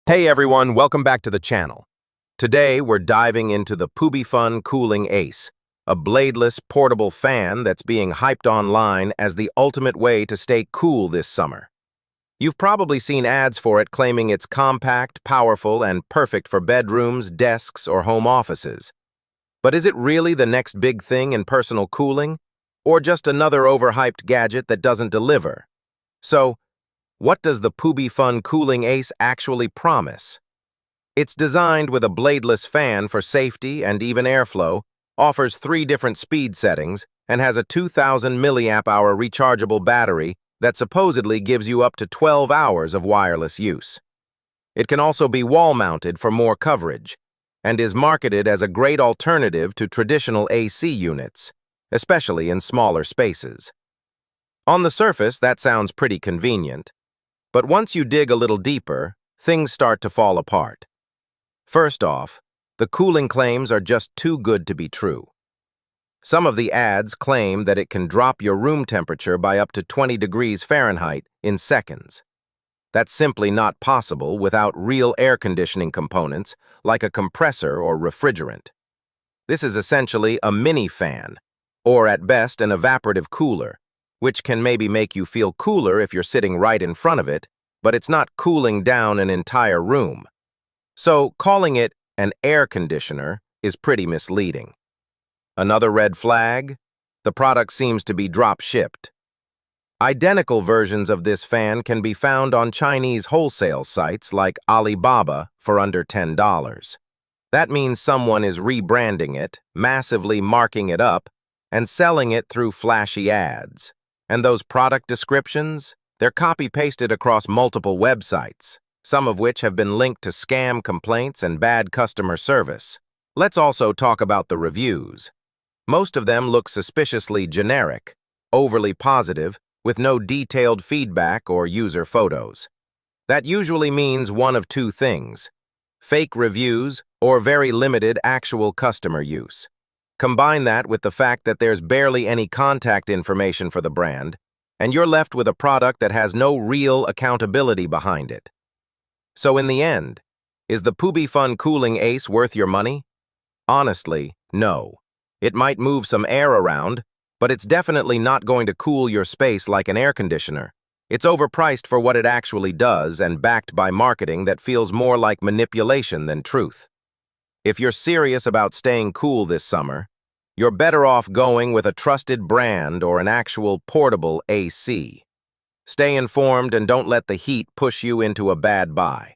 Hey everyone, welcome back to the channel. Today we're diving into the Pubyfun Cooling Ace, a bladeless portable fan that's being hyped online as the ultimate way to stay cool this summer. You've probably seen ads for it claiming it's compact, powerful, and perfect for bedrooms, desks, or home offices. But is it really the next big thing in personal cooling? Or just another overhyped gadget that doesn't deliver? So, what does the Pubyfun Cooling Ace actually promise? It's designed with a bladeless fan for safety and even airflow, offers 3 different speed settings, and has a 2000 milliamp hour rechargeable battery that supposedly gives you up to 12 hours of wireless use. It can also be wall-mounted for more coverage, and is marketed as a great alternative to traditional AC units, especially in smaller spaces. On the surface, that sounds pretty convenient. But once you dig a little deeper, things start to fall apart. First off, the cooling claims are just too good to be true. Some of the ads claim that it can drop your room temperature by up to 20 degrees Fahrenheit in seconds. That's simply not possible without real air conditioning components like a compressor or refrigerant. This is essentially a mini fan, or at best an evaporative cooler, which can maybe make you feel cooler if you're sitting right in front of it, but it's not cooling down an entire room. So calling it an air conditioner is pretty misleading. Another red flag? The product seems to be drop-shipped. Identical versions of this fan can be found on Chinese wholesale sites like Alibaba for under $10. That means someone is rebranding it, massively marking it up, and selling it through flashy ads. And those product descriptions? They're copy-pasted across multiple websites, some of which have been linked to scam complaints and bad customer service. Let's also talk about the reviews. Most of them look suspiciously generic, overly positive, with no detailed feedback or user photos. That usually means one of two things: fake reviews or very limited actual customer use. Combine that with the fact that there's barely any contact information for the brand, and you're left with a product that has no real accountability behind it. So in the end, is the Pubyfun Cooling Ace worth your money? Honestly, no. It might move some air around, but it's definitely not going to cool your space like an air conditioner. It's overpriced for what it actually does and backed by marketing that feels more like manipulation than truth. If you're serious about staying cool this summer, you're better off going with a trusted brand or an actual portable AC. Stay informed and don't let the heat push you into a bad buy.